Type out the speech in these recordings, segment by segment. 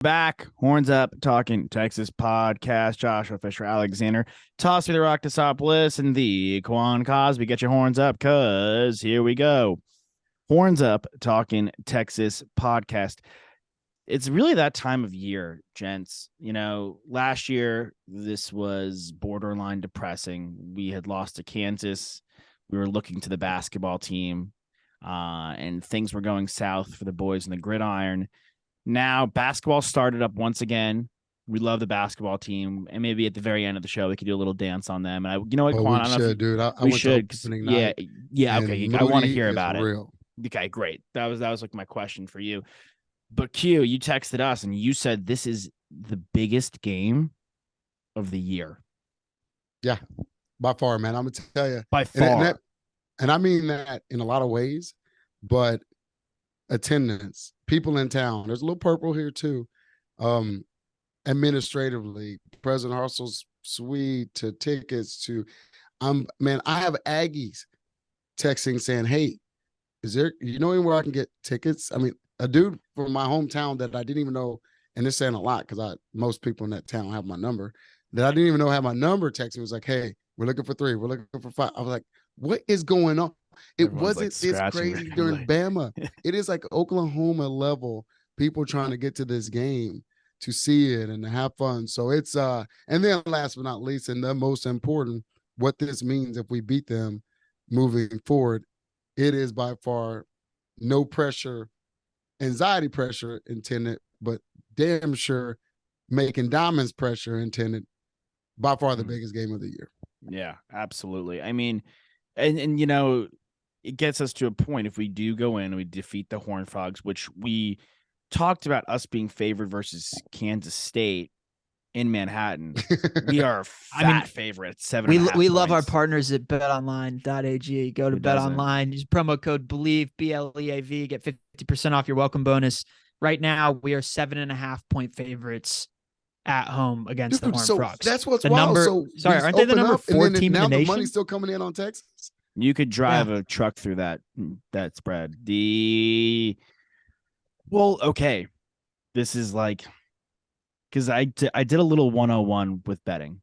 Back, horns up, talking Texas podcast. Joshua Fisher, Alexander, toss me the rock to Sopolis, and the Quan Cosby. Get your horns up, cause here we go. Horns up, talking Texas podcast. It's really that time of year, gents. You know, last year this was borderline depressing. We had lost to Kansas. We were looking to the basketball team, and things were going south for the boys in the gridiron. Now basketball started up once again. We love the basketball team, and maybe at the very end of the show we could do a little dance on them. And you know what, Oh, Quan? we I don't know if should, dude. I we went to should. opening Yeah, night, yeah. Okay, and I want to Moody hear is about it. real. Okay, great. That was like my question for you. But Q, you texted us and you said this is the biggest game of the year. Yeah, by far, man. I'm gonna tell you, By far. and I mean that in a lot of ways. But attendance, people in town. There's a little purple here too. Administratively, President Harsel's suite to tickets to. Man, I have Aggies texting saying, "Hey, is there anywhere I can get tickets?" I mean, a dude from my hometown that I didn't even know, and it's saying a lot because most people in that town have my number, that I didn't even know had my number. Texting was like, "Hey, we're looking for 3, we're looking for 5." I was like, "What is going on?" It Everyone's like wasn't this crazy during Bama. It is like Oklahoma level people trying to get to this game to see it and to have fun. So it's and then last but not least, and the most important, what this means if we beat them moving forward, it is by far no pressure, anxiety pressure intended, but damn sure making diamonds pressure intended. By far the biggest game of the year. Yeah, absolutely. I mean, and you know, it gets us to a point if we do go in and we defeat the Horned Frogs, which we talked about us being favored versus Kansas State in Manhattan. We are fat favorites, 7.5 We love our points. partners at betonline.ag. Go to betonline, use promo code BLEAV, BLEAV, get 50% off your welcome bonus. Right now, we are 7.5 point favorites at home against the Horned Frogs. That's what's the wild. Number, sorry, aren't they the number 4 team in the nation? Now the money's still coming in on Texas. You could drive a truck through that spread. Okay. This is like, because I did a little 101 with betting,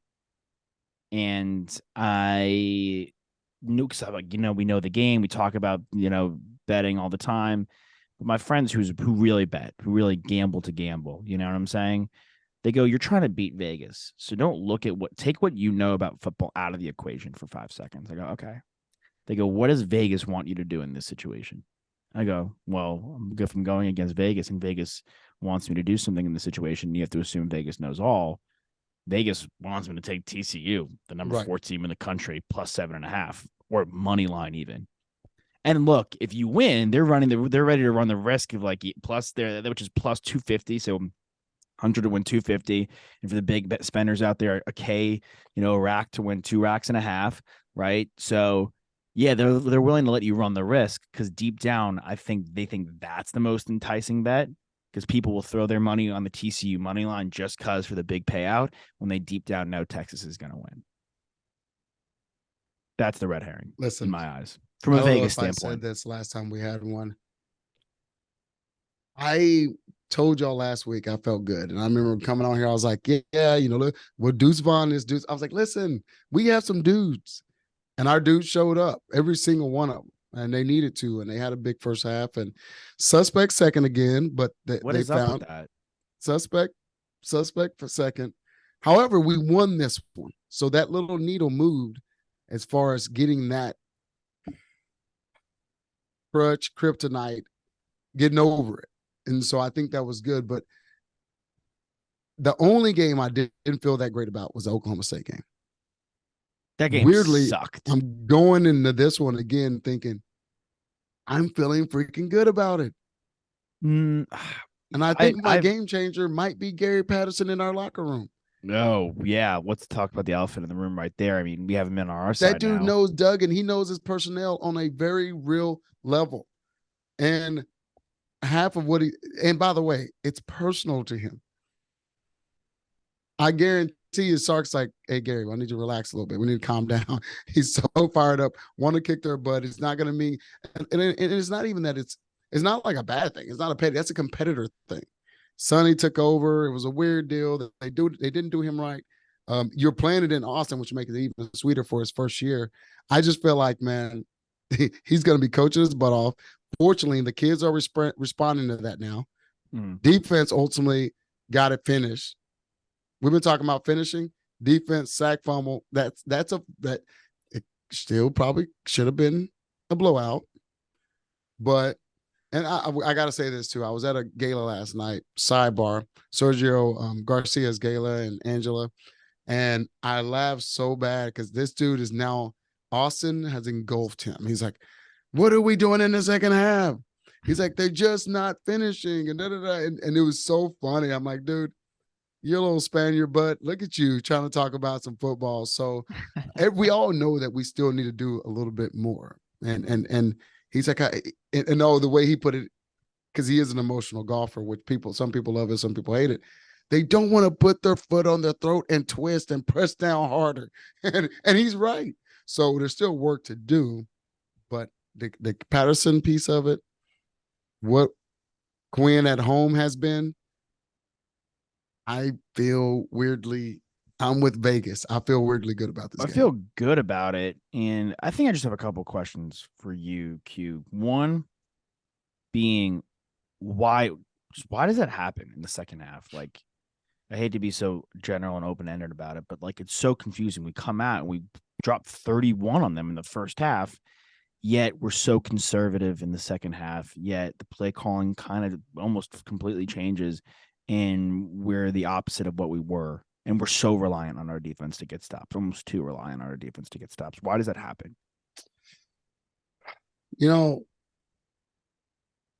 and I knew, because like, we know the game, we talk about betting all the time, but my friends who really bet, who really gamble to gamble, you know what I'm saying? They go, you're trying to beat Vegas, so don't look at take what you know about football out of the equation for 5 seconds. I go, okay. They go, what does Vegas want you to do in this situation? I go, well, if I'm going against Vegas and Vegas wants me to do something in the situation, you have to assume Vegas knows all. Vegas wants me to take TCU, the number 4 team in the country, plus 7.5, or money line even. And look, if you win, they're ready to run the risk of like plus there, which is plus 250. So 100 to win 250, and for the big bet spenders out there, a K, a rack to win 2.5 racks, right? So yeah, they're willing to let you run the risk, because deep down, I think they think that's the most enticing bet, because people will throw their money on the TCU money line just because for the big payout, when they deep down know Texas is going to win. That's the red herring, in my eyes, from a Vegas standpoint. I said this last time we had one. I told y'all last week I felt good, and I remember coming on here, I was like, yeah, well, Deuce Vaughn is Deuce. I was like, listen, we have some dudes. And our dudes showed up, every single one of them, and they needed to, and they had a big first half. And suspect second again, but they found that? Suspect for second. However, we won this one, so that little needle moved as far as getting that crutch, kryptonite, getting over it. And so I think that was good. But the only game I didn't feel that great about was the Oklahoma State game. That game weirdly sucked. I'm going into this one again thinking I'm feeling freaking good about it. And I think my game changer might be Gary Patterson in our locker room. Oh, yeah. Let's talk about the elephant in the room right there. I mean, we have him on our side. That dude knows Doug, and he knows his personnel on a very real level. And half of what and by the way, it's personal to him. I guarantee you, Sark's like, hey, Gary, I need you to relax a little bit. We need to calm down. He's so fired up, want to kick their butt. It's not going to mean, and it's not even that it's not like a bad thing. It's not a petty. That's a competitor thing. Sonny took over. It was a weird deal that they didn't do him right. You're playing it in Austin, which makes it even sweeter for his first year. I just feel like, man, he's going to be coaching his butt off. Fortunately, the kids are responding to that now. Defense ultimately got it finished. We've been talking about finishing. Defense, sack, fumble. That it still probably should have been a blowout. But, and I got to say this too. I was at a gala last night, sidebar, Sergio Garcia's gala and Angela. And I laughed so bad because this dude is now, Austin has engulfed him. He's like, what are we doing in the second half? He's like, they're just not finishing. And and it was so funny. I'm like, dude, you're a little Spaniard, but look at you trying to talk about some football. So we all know that we still need to do a little bit more. And he's like, and the way he put it, because he is an emotional golfer, which some people love it, some people hate it. They don't want to put their foot on their throat and twist and press down harder. And he's right. So there's still work to do. But the Patterson piece of it, what Quinn at home has been, I feel weirdly, I'm with Vegas. I feel weirdly good about this game. I feel good about it. And I think I just have a couple questions for you, Q. One being, why does that happen in the second half? Like, I hate to be so general and open-ended about it, but like, it's so confusing. We come out and we drop 31 on them in the first half, yet we're so conservative in the second half, yet the play calling kind of almost completely changes, and we're the opposite of what we were. And we're so reliant on our defense to get stops, almost too reliant on our defense to get stops. Why does that happen? You know,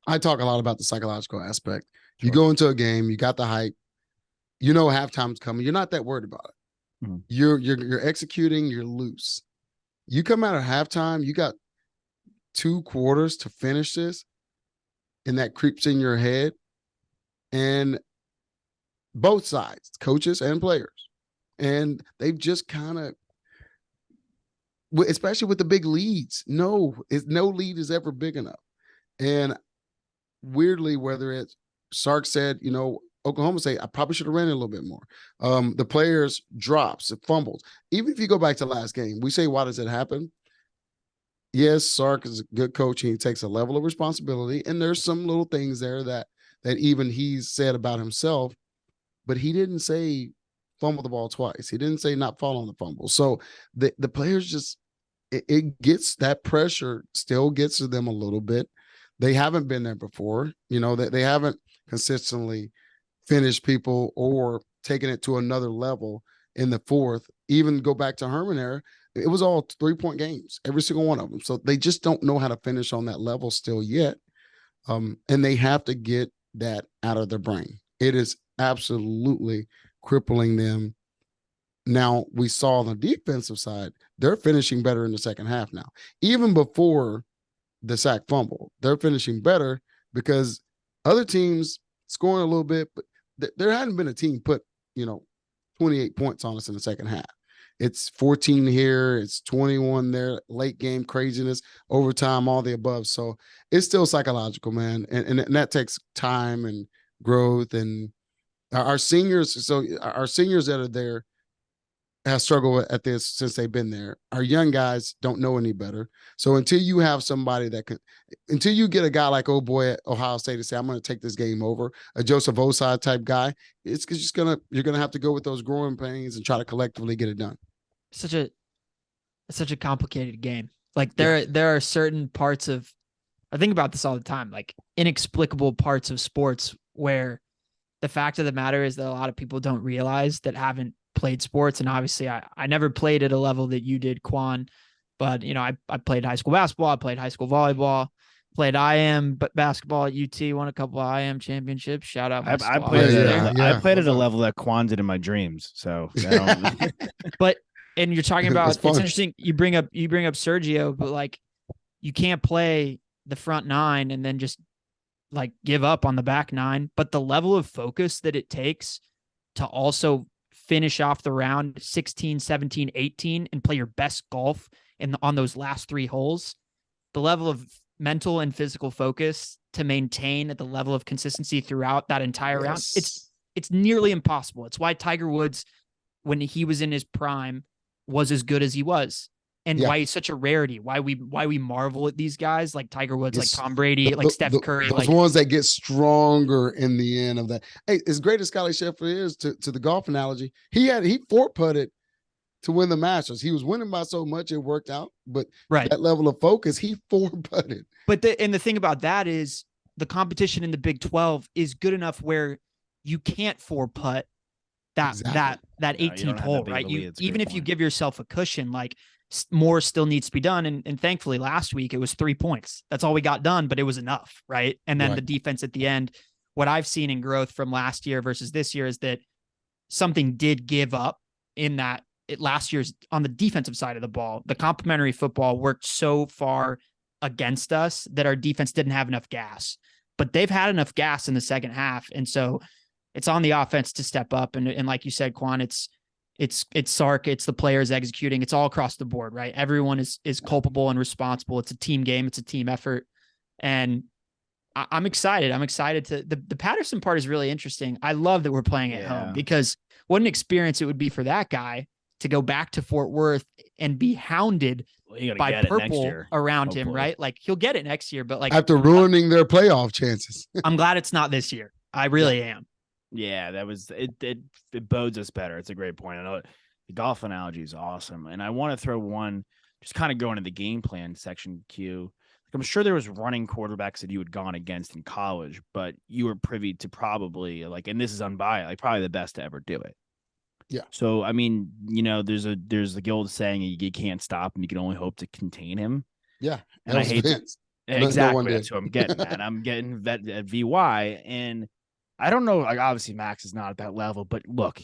I talk a lot about the psychological aspect. Sure. You go into a game, you got the hype, you know halftime's coming. You're not that worried about it. Mm-hmm. You're executing, you're loose. You come out at halftime, you got 2 quarters to finish this, and that creeps in your head. And both sides, coaches and players. And they've just kind of, especially with the big leads, no lead is ever big enough. And weirdly, whether it's Sark said, Oklahoma say, I probably should have ran it a little bit more. The players drops, fumbles. Even if you go back to last game, we say, why does it happen? Yes, Sark is a good coach. He takes a level of responsibility. And there's some little things there that even he's said about himself, but he didn't say fumble the ball twice. He didn't say not fall on the fumble. So the players just, it gets, that pressure still gets to them a little bit. They haven't been there before. They haven't consistently finished people or taken it to another level in the fourth. Even go back to Herman era, it was all 3-point games, every single one of them. So they just don't know how to finish on that level still yet. And they have to get that out of their brain. It is absolutely crippling them. Now, we saw on the defensive side, they're finishing better in the second half now. Even before the sack fumble, they're finishing better because other teams scoring a little bit, but there hadn't been a team put, 28 points on us in the second half. It's 14 here, it's 21 there, late game craziness, overtime, all the above. So it's still psychological, man. And that takes time and growth. And our seniors that are there have struggled at this since they've been there. Our young guys don't know any better. So until you have somebody until you get a guy like old boy at Ohio State to say, I'm going to take this game over, a Joseph Osai type guy, you're going to have to go with those growing pains and try to collectively get it done. Such a complicated game. Like there are certain parts of, I think about this all the time, like inexplicable parts of sports where the fact of the matter is that a lot of people don't realize that haven't played sports. And obviously I never played at a level that you did, Quan, but I played high school basketball. I played high school volleyball, played IM basketball at UT, won a couple of IM championships. Shout out. I played at a level that Quan did in my dreams. So, but, and you're talking about, it's interesting. You bring up Sergio, but like, you can't play the front 9 and then just like give up on the back 9, but the level of focus that it takes to also finish off the round 16, 17, 18 and play your best golf on those last 3 holes, the level of mental and physical focus to maintain at the level of consistency throughout that entire round, it's nearly impossible. It's why Tiger Woods, when he was in his prime, was as good as he was. And why he's such a rarity, why we marvel at these guys like Tiger Woods, like Tom Brady, like Steph Curry. Those ones that get stronger in the end of that. Hey, as great as Scotty Scheffler is to the golf analogy, he four-putted to win the Masters. He was winning by so much it worked out, but that level of focus, he four-putted. But the thing about that is the competition in the Big 12 is good enough where you can't four-putt that 18th hole, right? Even if you give yourself a cushion, like more still needs to be done. And thankfully last week it was 3 points. That's all we got done, but it was enough. Right. And then the defense at the end, what I've seen in growth from last year versus this year is that something did give up in that last year's on the defensive side of the ball. The complementary football worked so far against us that our defense didn't have enough gas, but they've had enough gas in the second half. And so it's on the offense to step up. And like you said, Quan, it's Sark, it's the players executing, it's all across the board, right? Everyone is culpable and responsible. It's a team game. It's a team effort. And I'm excited. The Patterson part is really interesting. I love that we're playing at home because what an experience it would be for that guy to go back to Fort Worth and be hounded by purple around him, right? Like he'll get it next year, but like after ruining their playoff chances. I'm glad it's not this year. I really am. Yeah, that was it. It bodes us better. It's a great point. I know the golf analogy is awesome, and I want to throw one, just kind of going to the game plan section. Q. Like I'm sure there was running quarterbacks that you had gone against in college, but you were privy to probably and this is unbiased, like probably the best to ever do it. Yeah. So I mean, there's the old saying you can't stop him, you can only hope to contain him. Yeah, and I hate Vince. Exactly. That's what I'm getting at. I'm getting vet at VY and. I don't know. Like obviously Max is not at that level, but look,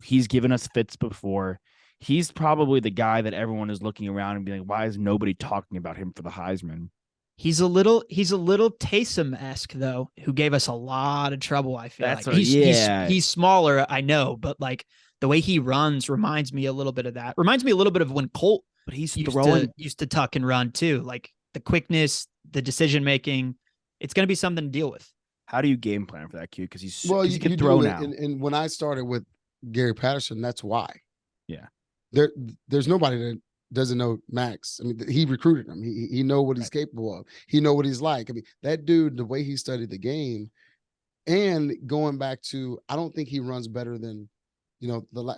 he's given us fits before. He's probably the guy that everyone is looking around and being like, why is nobody talking about him for the Heisman? He's a little Taysom-esque though, who gave us a lot of trouble. I feel he's smaller. I know, but like the way he runs reminds me a little bit of that. Reminds me a little bit of when Colt, but he's used to tuck and run too. Like the quickness, the decision making. It's going to be something to deal with. How do you game plan for that, Q? Because he's you can throw now. And when I started with Gary Patterson, that's why. Yeah. There's nobody that doesn't know Max. I mean, he recruited him. He know what he's capable of. He know what he's like. I mean, that dude, the way he studied the game, and going back to, I don't think he runs better than,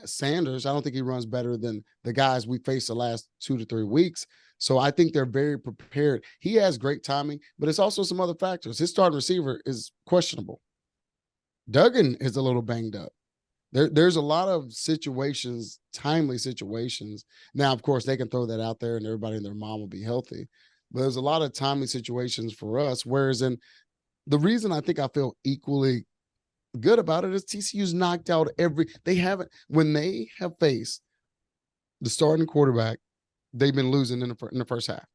Sanders. I don't think he runs better than the guys we faced the last 2 to 3 weeks. So I think they're very prepared. He has great timing, but it's also some other factors. His starting receiver is questionable. Duggan is a little banged up. There's a lot of situations, timely situations. Now, of course, they can throw that out there and everybody and their mom will be healthy. But there's a lot of timely situations for us. Whereas the reason I think I feel equally good about it is TCU's knocked out when they have faced the starting quarterback, they've been losing in the first half.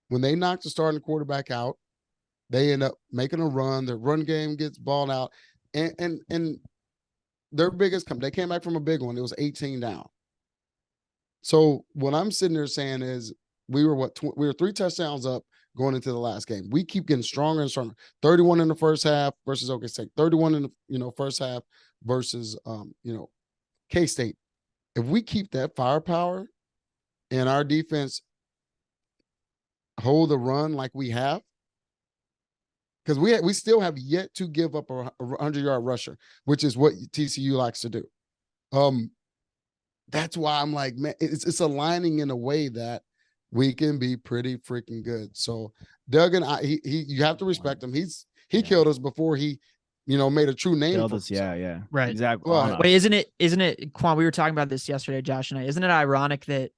When they knock the starting quarterback out, they end up making a run. Their run game gets balled out, and their biggest they came back from a big one. It was 18 down. So what I'm sitting there saying is we were 3 touchdowns up going into the last game. We keep getting stronger and stronger. 31 in the first half versus OK State. 31 in the first half versus K-State. If we keep that firepower and our defense hold the run like we have, because we still have yet to give up a 100-yard rusher, which is what TCU likes to do. That's why I'm like, man, it's aligning in a way that we can be pretty freaking good. So Duggan, you have to respect him. He killed us before he, made a true name for us. Yeah. Right. Exactly. Wait, isn't it, Quan, we were talking about this yesterday, Josh and I. Isn't it ironic that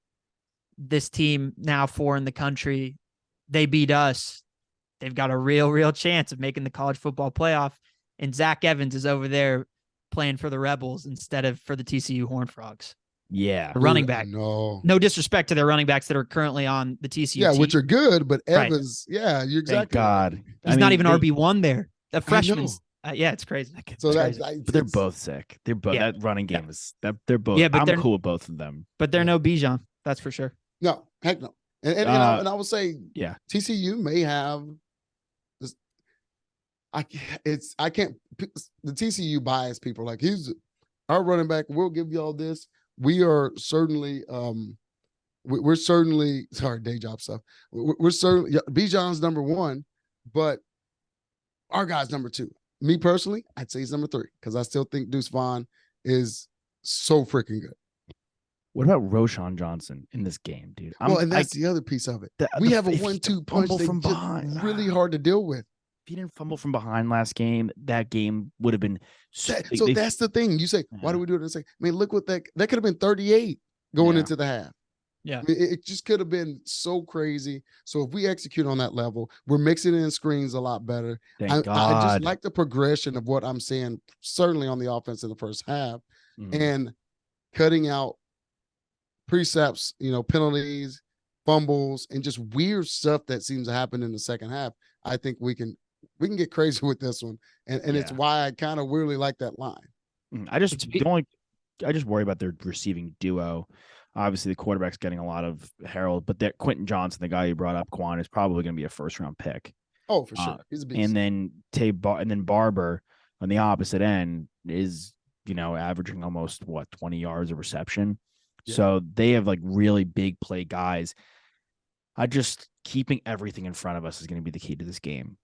this team, now 4 in the country, they beat us? They've got a real chance of making the college football playoff. And Zach Evans is over there playing for the Rebels instead of for the TCU Horned Frogs. Yeah. The running back. No disrespect to their running backs that are currently on the TCU team. which are good, but Evans, you're exactly. Thank God. He's not even RB1 there. The freshman's. It's crazy. So but they're both sick. They're both that running game is that they're both. Yeah, but I'm cool with both of them. But they're no Bijan. That's for sure. No, heck no. And I would say, yeah, TCU may have this. I can't. The TCU bias people like he's our running back. We'll give you all this. We are certainly we're certainly sorry, day job stuff. We're certainly Bijan's number one, but our guy's number two. Me personally, I'd say he's number three because I still think Deuce Vaughn is so freaking good. What about Roschon Johnson in this game, dude? And that's the other piece of it. We have a 1-2 punch from that's behind. Really hard to deal with. If he didn't fumble from behind last game, that game would have been. That's the thing. You say, why do we do it? It's like, I mean, look what that could have been 38 going into the half. Yeah. I mean, it just could have been so crazy. So if we execute on that level, we're mixing in screens a lot better. Thank God. I just like the progression of what I'm seeing, certainly on the offense in the first half, and cutting out precepts, penalties, fumbles, and just weird stuff that seems to happen in the second half. I think we can get crazy with this one, and it's why I kind of really like that line. I just worry about their receiving duo. Obviously, the quarterback's getting a lot of herald, but that Quentin Johnson, the guy you brought up, Quan, is probably going to be a first-round pick. Oh, for sure, he's a beast. And then Barber on the opposite end is averaging almost 20 yards of reception. Yeah. So they have like really big play guys. Keeping everything in front of us is going to be the key to this game.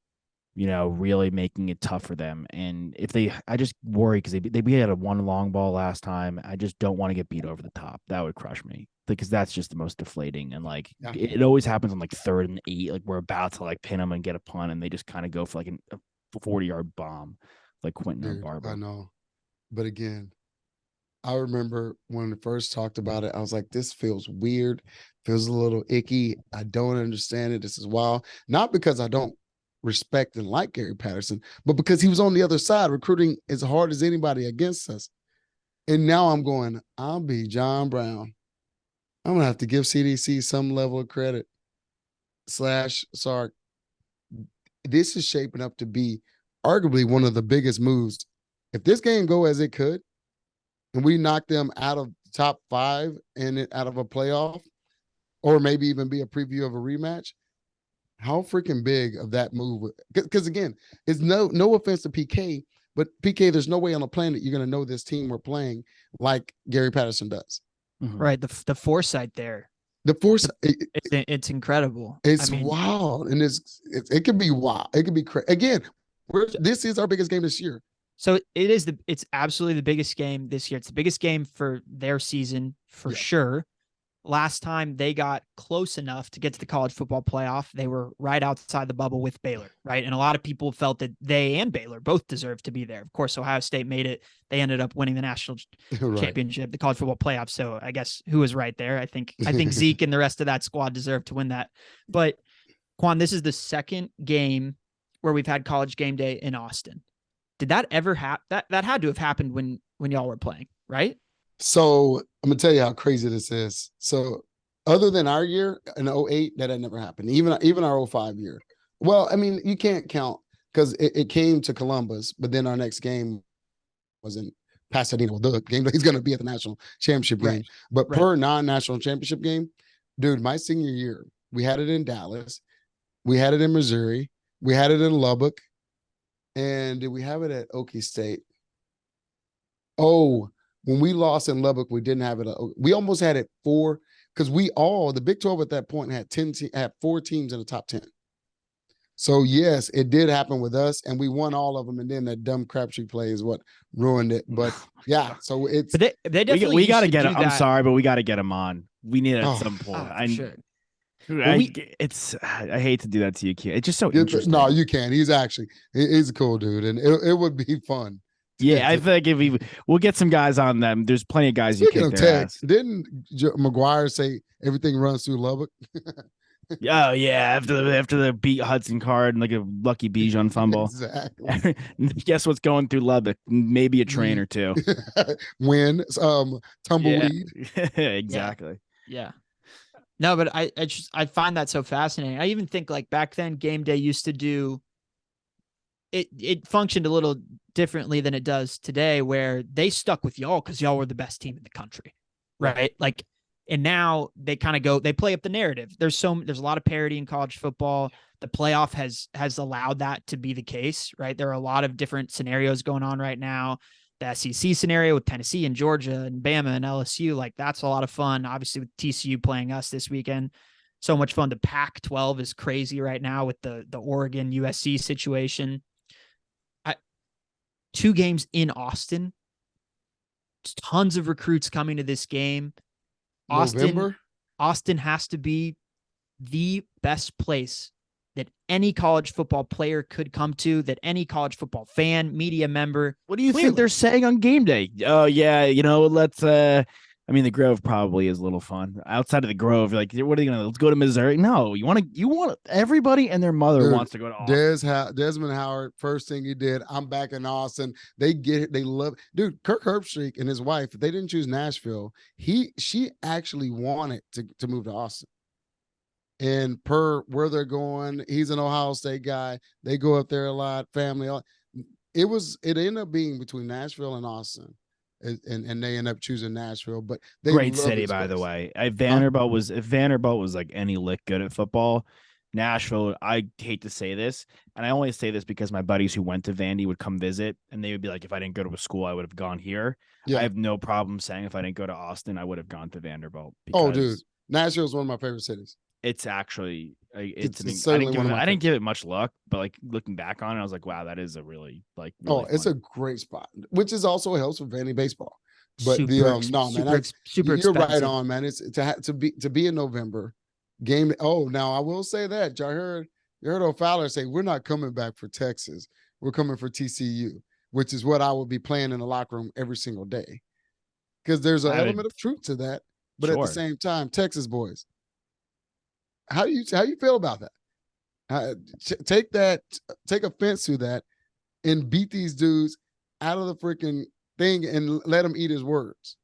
Really making it tough for them. And I just worry because we had a one long ball last time. I just don't want to get beat over the top. That would crush me because that's just the most deflating. And it always happens on like 3rd and 8. Like we're about to like pin them and get a punt, and they just kind of go for like a 40-yard bomb, like Quentin or Barber. I know, but again, I remember when we first talked about it, I was like, this feels weird, feels a little icky. I don't understand it. This is wild. Not because I don't respect and like Gary Patterson, but because he was on the other side recruiting as hard as anybody against us. And now I'm going, I'll be John Brown. I'm going to have to give CDC some level of credit. Sark. This is shaping up to be arguably one of the biggest moves. If this game go as it could, and we knock them out of the top 5 and out of a playoff, or maybe even be a preview of a rematch, how freaking big of that move? Because again, it's no offense to PK, but PK, there's no way on the planet you're going to know this team we're playing like Gary Patterson does. Right. The foresight there. The foresight. It's incredible. It's wild. And it could be wild. It could be crazy. Again, this is our biggest game this year. So it's absolutely the biggest game this year. It's the biggest game for their season for sure. Last time they got close enough to get to the college football playoff, they were right outside the bubble with Baylor, right? And a lot of people felt that they and Baylor both deserved to be there. Of course, Ohio State made it. They ended up winning the national championship, the college football playoff. So I guess who was right there? I think Zeke and the rest of that squad deserved to win that. But Quan, this is the second game where we've had College Game Day in Austin. Did that ever happen? That had to have happened when y'all were playing, right? So I'm gonna tell you how crazy this is. So other than our year in 08, that had never happened. Even our 05 year. Well, I mean, you can't count because it came to Columbus, but then our next game was in Pasadena. Well, the game that he's gonna be at the national championship game. But per non-national championship game, dude, my senior year, we had it in Dallas, we had it in Missouri, we had it in Lubbock, and did we have it at Okie State? Oh, when we lost in Lubbock, we didn't have it. We almost had it 4 because the Big 12 at that point had 4 teams in the top 10. So yes, it did happen with us, and we won all of them. And then that dumb crapshoot play is what ruined it. But yeah, so it's. But they definitely we got to get him. I'm sorry, but we got to get him on. We need it at some point. Sure. I hate to do that to you, kid. It's just so interesting. No, you can. He's a cool dude, and it would be fun. Yeah, I think we'll get some guys on them. There's plenty of guys Speaking you kick their ass. Didn't McGuire say everything runs through Lubbock? Oh yeah, after the beat Hudson Card and like a lucky Bijan fumble. Exactly. Guess what's going through Lubbock? Maybe a train or two. Wind, tumbleweed. Yeah. Exactly. Yeah. No, but I find that so fascinating. I even think like back then Game Day used to do it functioned a little differently than it does today, where they stuck with y'all because y'all were the best team in the country, right? Like And now they kind of they play up the narrative. There's a lot of parity in college football. The playoff has allowed that to be the case, right? There are a lot of different scenarios going on right now. The SEC scenario with Tennessee and Georgia and Bama and LSU, like that's a lot of fun. Obviously with TCU playing us this weekend, so much fun. The Pac-12 is crazy right now with the Oregon USC situation. 2 games in Austin. Tons of recruits coming to this game. Austin has to be the best place that any college football player could come to, that any college football fan, media member. What do you think they're saying on game day? Oh, yeah, let's I mean, the Grove probably is a little fun. Outside of the Grove, like, what are you gonna? Let's go to Missouri. No, you want everybody and their mother wants to go to Austin. Desmond Howard, first thing he did, I'm back in Austin. They love, dude. Kirk Herbstreit and his wife, they didn't choose Nashville. She actually wanted to move to Austin. And per where they're going, he's an Ohio State guy. They go up there a lot, family. It ended up being between Nashville and Austin. And they end up choosing Nashville, but great city, by the way. Vanderbilt was like any lick good at football. Nashville, I hate to say this, and I only say this because my buddies who went to Vandy would come visit, and they would be like, if I didn't go to a school, I would have gone here. Yeah. I have no problem saying if I didn't go to Austin, I would have gone to Vanderbilt. Oh, dude, Nashville is one of my favorite cities. It's actually I didn't give it much luck, but like looking back on it, I was like, wow, that is a really it's a great spot, which is also helps with Vandy baseball. But super you're right on, man. It's to be in November game. Oh, now I will say that you heard O'Fowler say we're not coming back for Texas, we're coming for TCU, which is what I would be playing in the locker room every single day, because there's an element of truth to that. But at the same time, Texas boys. How you feel about that? Take offense to that, and beat these dudes out of the freaking thing and let him eat his words.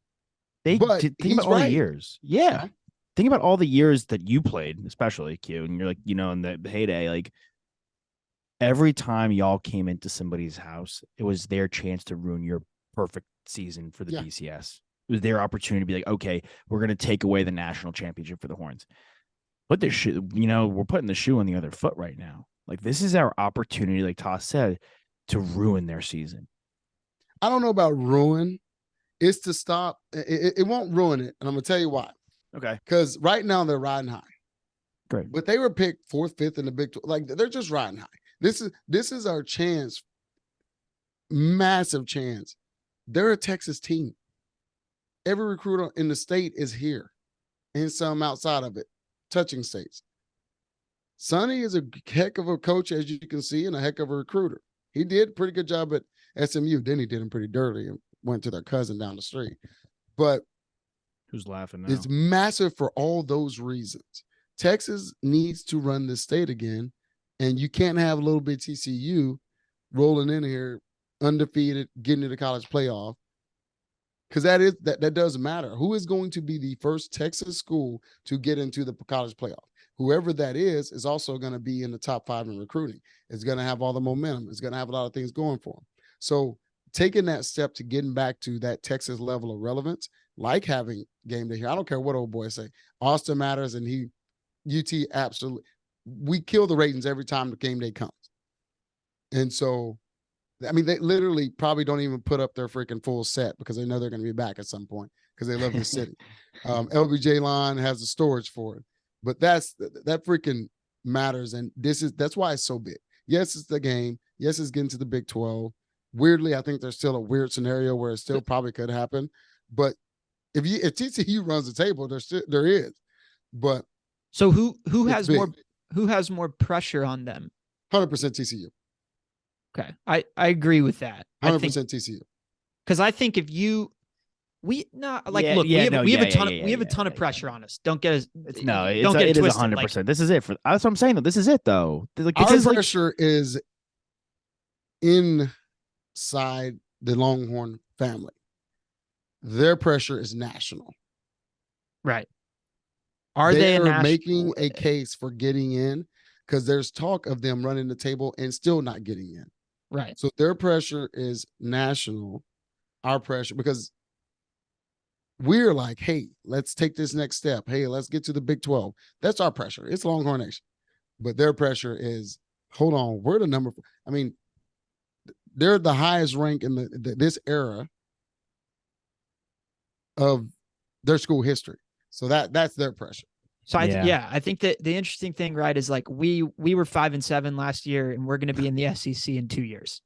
Think about all the years. Yeah. Think about all the years that you played, especially Q, and you're like, in the heyday, like every time y'all came into somebody's house, it was their chance to ruin your perfect season for the BCS. It was their opportunity to be like, okay, we're going to take away the national championship for the Horns. Put this shoe, we're putting the shoe on the other foot right now. Like, this is our opportunity, like Toss said, to ruin their season. I don't know about ruin. It's to stop. It won't ruin it. And I'm going to tell you why. Okay. Because right now they're riding high. Great. But they were picked 4th, 5th in the Big 12. Like, they're just riding high. This is our chance. Massive chance. They're a Texas team. Every recruiter in the state is here and some outside of it. Touching states. Sonny is a heck of a coach, as you can see, and a heck of a recruiter. He did a pretty good job at SMU. Then he did him pretty dirty and went to their cousin down the street. But who's laughing now? It's massive for all those reasons. Texas needs to run this state again, and you can't have a little bit TCU rolling in here undefeated, getting to the college playoff. Because that does matter. Who is going to be the first Texas school to get into the college playoff? Whoever that is also going to be in the top 5 in recruiting. It's going to have all the momentum. It's going to have a lot of things going for them. So taking that step to getting back to that Texas level of relevance, like having game day here. I don't care what old boys say. Austin matters, and UT absolutely. We kill the ratings every time the game day comes. And so, I mean, they literally probably don't even put up their freaking full set because they know they're going to be back at some point because they love the city. LBJ line has the storage for it, but that freaking matters, and that's why it's so big. Yes, it's the game. Yes, it's getting to the Big 12. Weirdly, I think there's still a weird scenario where it still probably could happen, but if TCU runs the table, there is. But so who has more pressure on them? 100% TCU. Okay. I agree with that. 100% TCU. Because I think if we have a ton of pressure on us. Don't get us. It is 100%. This is it that's what I'm saying. This is it though. Our pressure is inside the Longhorn family. Their pressure is national. Right. They are making a case for getting in because there's talk of them running the table and still not getting in. Right. So their pressure is national. Our pressure, because we're like, hey, let's take this next step. Hey, let's get to the Big 12. That's our pressure. It's Longhorn Nation. But their pressure is, hold on, we're the number. I mean, they're the highest rank in this era of their school history. So that's their pressure. So I think that the interesting thing, right, is like we were 5-7 last year, and we're going to be in the SEC in 2 years.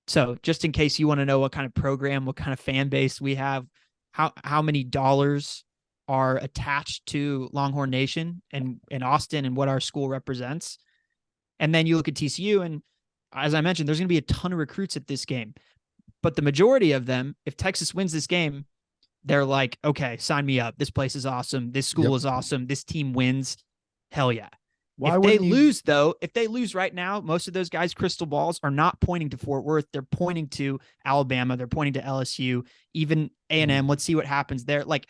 So just in case you want to know what kind of program, what kind of fan base we have, how many dollars are attached to Longhorn Nation and in Austin and what our school represents. And then you look at TCU, and as I mentioned, there's going to be a ton of recruits at this game. But the majority of them, if Texas wins this game, they're like, okay, sign me up. This place is awesome. This school is awesome. This team wins. Hell yeah. If they lose right now, most of those guys' crystal balls are not pointing to Fort Worth. They're pointing to Alabama. They're pointing to LSU, even A&M. Let's see what happens there. Like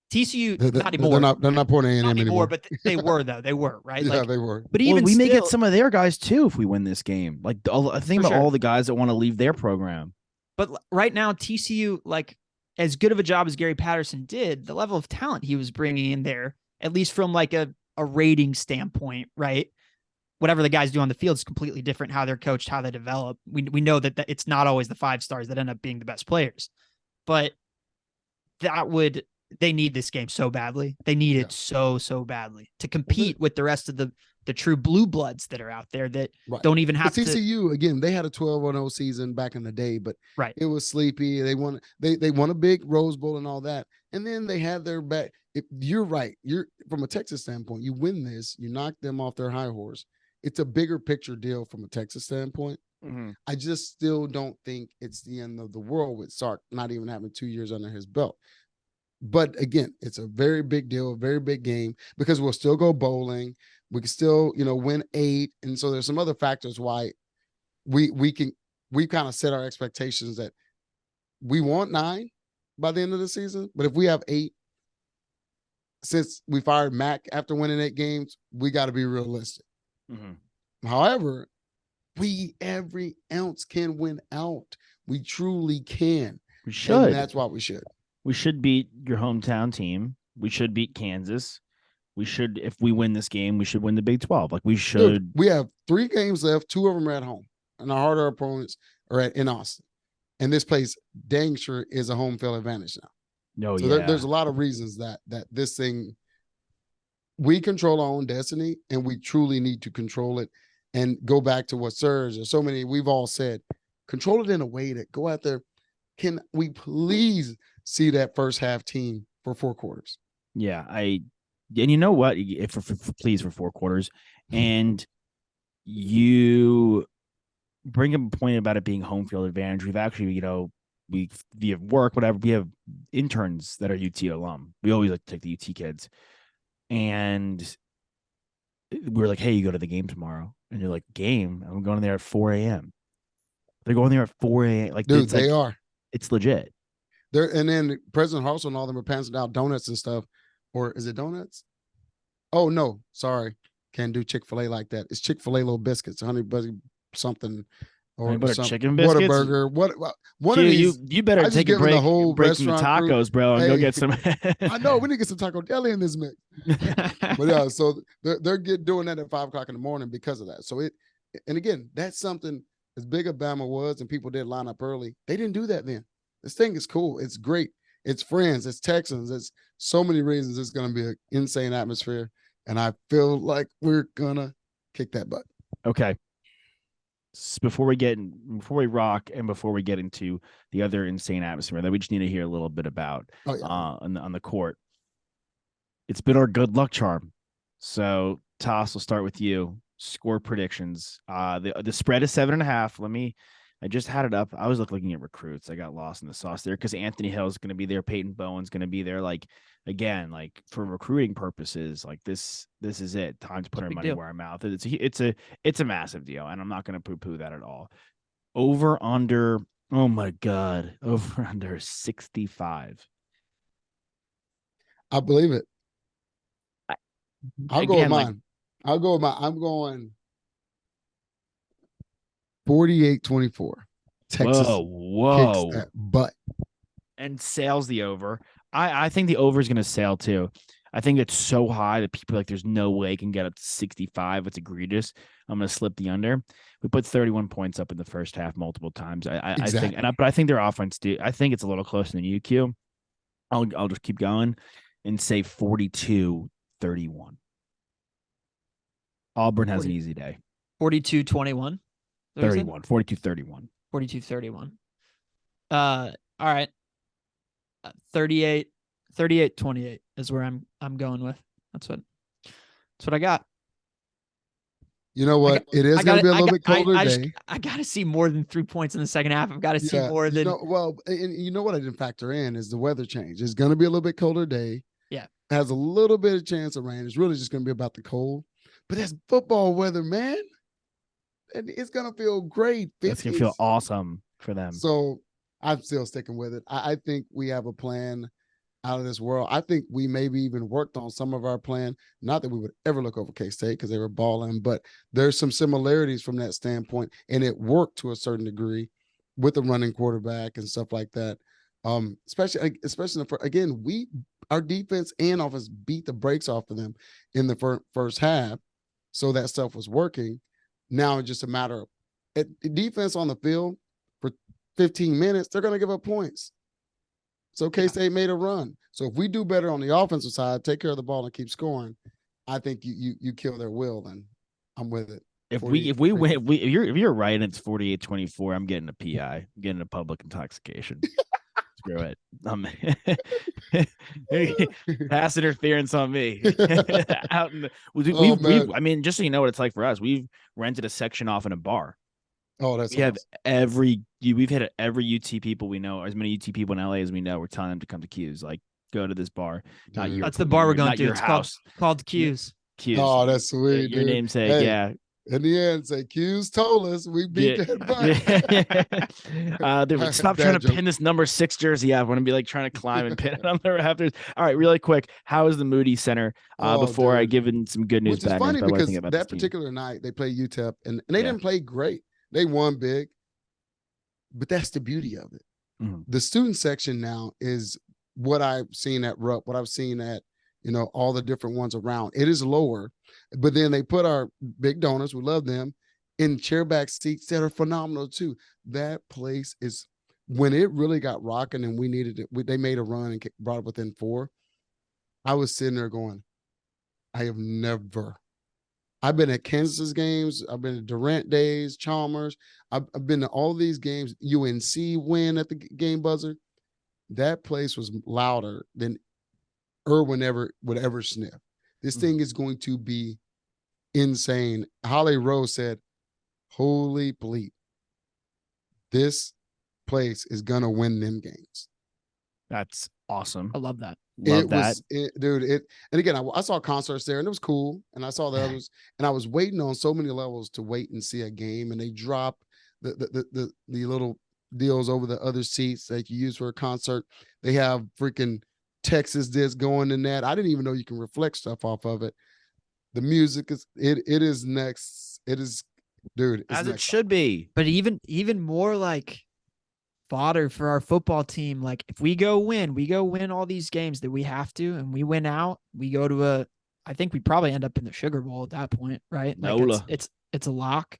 TCU, not anymore. They're not pointing A&M anymore. But they were, though. They were, right? Yeah, they were. But even we may get some of their guys, too, if we win this game. Like, I think about all the guys that want to leave their program. But right now, TCU, like, as good of a job as Gary Patterson did, the level of talent he was bringing in there, at least from like a rating standpoint, right? Whatever the guys do on the field is completely different. How they're coached, how they develop. We know that it's not always the 5 stars that end up being the best players, but they need this game so badly. They need it so badly to compete with the rest of the true blue bloods that are out there that don't even have to. TCU, again, they had a 12-0 season back in the day, but it was sleepy. They won a big Rose Bowl and all that. And then they had their back. You're right. You're from a Texas standpoint, you win this, you knock them off their high horse. It's a bigger picture deal from a Texas standpoint. Mm-hmm. I just still don't think it's the end of the world with Sark not even having 2 years under his belt. But again, it's a very big deal, a very big game, because we'll still go bowling. We can still, win 8. And so there's some other factors why we kind of set our expectations that we want 9 by the end of the season. But if we have 8, since we fired Mac after winning 8 games, we got to be realistic. Mm-hmm. However, every ounce can win out. We truly can. We should. And that's what we should. We should beat your hometown team. We should beat Kansas. We should, if we win this game, we should win the Big 12. Like we should. Dude, we have 3 games left. 2 of them are at home, and our harder opponents are in Austin. And this place, dang sure, is a home field advantage now. No, so there's a lot of reasons that this thing, we control our own destiny, and we truly need to control it. And go back to what Serge or so many we've all said, control it in a way that go out there. Can we please see that first half team for 4 quarters? Yeah, and you know what? If please for 4 quarters, and you bring up a point about it being home field advantage. We've actually, we have work, whatever. We have interns that are UT alum. We always like to take the UT kids, and we're like, "Hey, you go to the game tomorrow?" And you're like, "Game? I'm going there at 4 a.m." They're going there at 4 a.m. Like, dude, they are. It's legit. And then President Hartzell and all them are passing out donuts and stuff. Or is it donuts? Oh, no. Sorry. Can't do Chick-fil-A like that. It's Chick-fil-A little biscuits, honey butter something. Or some chicken biscuits. Whataburger. One of these. You better take a break, break from the tacos, bro, and go get some. I know. We need to get some taco deli in this mix. But yeah, so they're doing that at 5 o'clock in the morning because of that. So and again, that's something as big as Bama was and people did line up early. They didn't do that then. This thing is cool. It's great. It's friends. It's Texans. It's so many reasons. It's going to be an insane atmosphere. And I feel like we're going to kick that butt. Okay. Before we rock and before we get into the other insane atmosphere that we just need to hear a little bit about on the court, it's been our good luck charm. So Toss, we'll start with you. Score predictions. The spread is 7.5. I just had it up. I was looking at recruits. I got lost in the sauce there because Anthony Hill is going to be there. Peyton Bowen's going to be there. Like, again, like for recruiting purposes, like this is it. Time to put our money where our mouth is. It's a massive deal, and I'm not going to poo-poo that at all. Over under. Oh my God. Over under 65. I believe it. I'll go with mine. I'm going 48-24. Texas whoa. kicks that butt. And sails the over. I think the over is going to sail too. I think it's so high that people are like, there's no way it can get up to 65. It's egregious. I'm going to slip the under. We put 31 points up in the first half multiple times. I think, but I think their offense, I think it's a little closer than UQ. I'll just keep going and say 42-31. Auburn has an easy day. 42-21. 31. 42-31. 42-31. All right. 38-28 is where I'm going with. That's what I got. You know what? It is going to be a little bit colder day. I got to see more than 3 points in the second half. I've got to see more than. And you know what I didn't factor in is the weather change. It's going to be a little bit colder day. Yeah. It has a little bit of chance of rain. It's really just going to be about the cold. But that's football weather, man. And it's going to feel great. It's going to feel awesome for them. So I'm still sticking with it. I think we have a plan out of this world. I think we maybe even worked on some of our plan. Not that we would ever look over K-State because they were balling, but there's some similarities from that standpoint, and it worked to a certain degree with the running quarterback and stuff like that. Especially again, our defense and offense beat the brakes off of them in the first half, so that stuff was working. Now it's just a matter of defense on the field for 15 minutes. They're going to give up points. So K-State made a run. So if we do better on the offensive side, take care of the ball and keep scoring, I think you kill their will. Then I'm with it. If you're right and it's 48-24, I'm getting a PI. I'm getting a public intoxication. Screw it. Pass interference on me. I mean, just so you know what it's like for us, we've rented a section off in a bar. Oh, that's awesome. We've hit every UT people we know, or as many UT people in LA as we know. We're telling them to come to Q's, like go to this bar. That's the bar we're going to. It's called Q's. Q's. Oh, that's sweet. Your namesake, yeah. In the end, say Q's told us we beat that bar. Stop trying to pin this number 6 jersey. I want to be like trying to climb and pin it on the rafters. All right, really quick. How is the Moody Center? Before I give in some good news. Which is funny because that particular night they played UTEP and they didn't play great. They won big, but that's the beauty of it. Mm-hmm. The student section now is what I've seen at Rupp, what I've seen at, all the different ones around. It is lower, but then they put our big donors, we love them, in chairback seats that are phenomenal too. That place is, when it really got rocking and we needed it, they made a run and brought it within 4. I was sitting there going, I've been at Kansas games. I've been to Durant days, Chalmers. I've been to all these games. UNC win at the game buzzer. That place was louder than Irwin would ever sniff. This thing is going to be insane. Holly Rose said, holy bleep. This place is going to win them games. That's awesome. I love that. Dude. And again, I saw concerts there and it was cool. And I saw the others and I was waiting on so many levels to wait and see a game. And they drop the little deals over the other seats that you use for a concert. They have freaking Texas disc going in that. I didn't even know you can reflect stuff off of it. The music is it is next. It is, dude. As it should be. But even more like fodder for our football team. Like if we go win all these games that we have to, and we win out, we go to I think we probably end up in the Sugar Bowl at that point, right? Like it's a lock.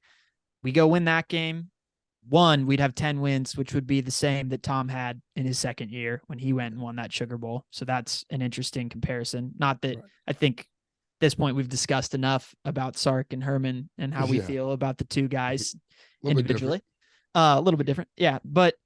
We go win that game. We'd have 10 wins, which would be the same that Tom had in his second year when he went and won that Sugar Bowl. So that's an interesting comparison. Not that I think at this point we've discussed enough about Sark and Herman and how we feel about the two guys individually. A little bit different. Yeah. But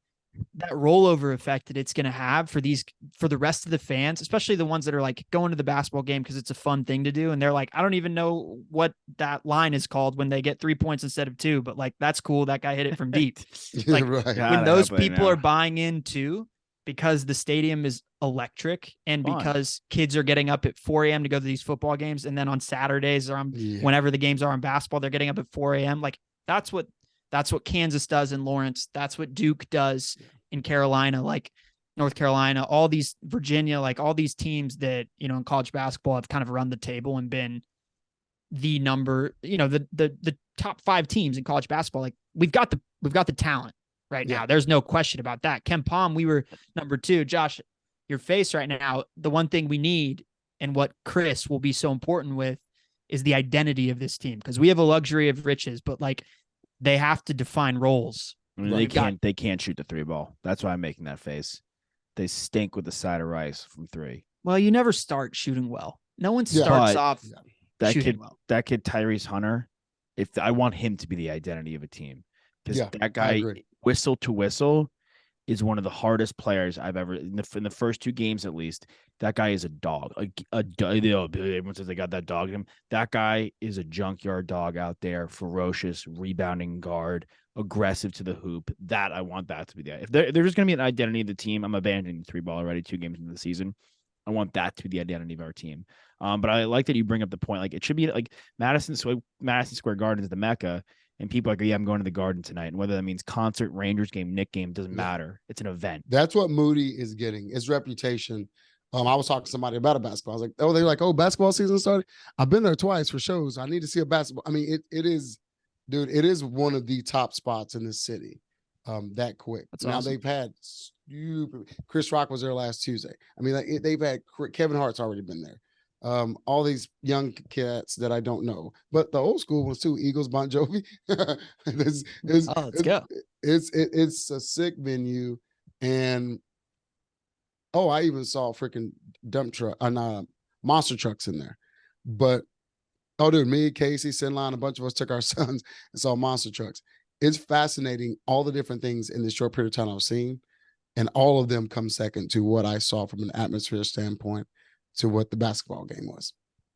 that rollover effect that it's going to have for the rest of the fans, especially the ones that are like going to the basketball game because it's a fun thing to do. And they're like, I don't even know what that line is called when they get 3 points instead of 2, but like, that's cool. That guy hit it from deep. Like when those people are buying in too, because the stadium is electric and because kids are getting up at 4 a.m. to go to these football games. And then on Saturdays or whenever the games are on basketball, they're getting up at 4 a.m. Like that's what Kansas does in Lawrence. That's what Duke does in Carolina, like North Carolina, all these Virginia, like all these teams that, in college basketball have kind of run the table and been the number, the top 5 teams in college basketball. Like we've got the talent right now. There's no question about that. KenPom, we were number 2. Josh, your face right now, the one thing we need and what Chris will be so important with is the identity of this team, because we have a luxury of riches, but like they have to define roles. I mean, they can't shoot the 3 ball. That's why I'm making that face. They stink with the side of rice from 3. Well, you never start shooting well. No one starts off shooting well. That kid Tyrese Hunter, if I want him to be the identity of a team, because that guy whistle to whistle is one of the hardest players I've ever in the first 2 games at least. That guy is a dog. Everyone says they got that dog in him. That guy is a junkyard dog out there, ferocious, rebounding guard, aggressive to the hoop. That I want that to be the. If there's just going to be an identity of the team, I'm abandoning the 3 ball already 2 games into the season. I want that to be the identity of our team. But I like that you bring up the point. Like it should be like Madison Square Garden is the Mecca. And people are like, yeah, I'm going to the Garden tonight. And whether that means concert, Rangers game, Knick game, doesn't matter. It's an event. That's what Moody is getting, his reputation. I was talking to somebody about a basketball. I was like, oh, they're like, oh, basketball season started? I've been there twice for shows. I need to see a basketball. I mean, it is, dude, it is one of the top spots in this city that quick. That's now awesome. they've had Chris Rock was there last Tuesday. I mean, they've had Kevin Hart's already been there. All these young cats that I don't know, but the old school ones too. Eagles, Bon Jovi. Let's go. It's a sick venue, and I even saw freaking dump truck and monster trucks in there. But dude, me, Casey, Sinline, a bunch of us took our sons and saw monster trucks. It's fascinating all the different things in this short period of time I've seen, and all of them come second to what I saw from an atmosphere standpoint to what the basketball game was.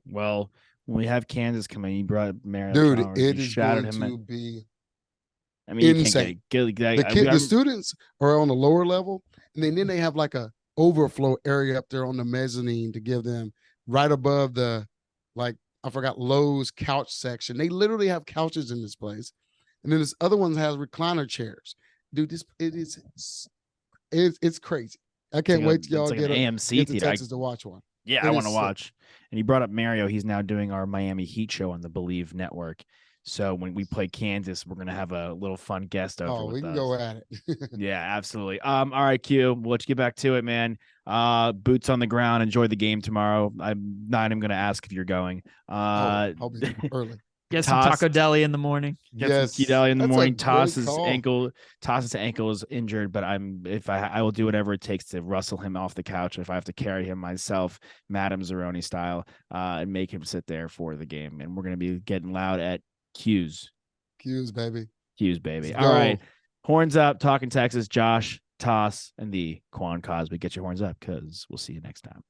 Well, when we have Kansas coming, you brought Mario. Dude, Chalmers, it is going to be I mean, insane. The students are on the lower level, and then they have like a overflow area up there on the mezzanine to give them right above the, like, I forgot, Lowe's couch section. They literally have couches in this place. And then this other one has recliner chairs. Dude, it's crazy. I can't wait till y'all like get an AMC to Texas to watch one. Yeah, I want to watch. And he brought up Mario. He's now doing our Miami Heat show on the Believe Network. So when we play Kansas, we're gonna have a little fun guest over. Oh, we can go at it. Yeah, absolutely. All right, Q. Well, let's get back to it, man. Boots on the ground. Enjoy the game tomorrow. I'm not even gonna ask if you're going. I'll be there early. Get some Taco Deli in the morning. Get some Deli in the morning. Toss's ankle is injured, but I will do whatever it takes to rustle him off the couch. If I have to carry him myself, Madame Zeroni style, and make him sit there for the game. And we're gonna be getting loud at Q's, baby. All right, horns up. Talking Texas. Josh, Toss, and the Quan Cosby. Get your horns up, because we'll see you next time.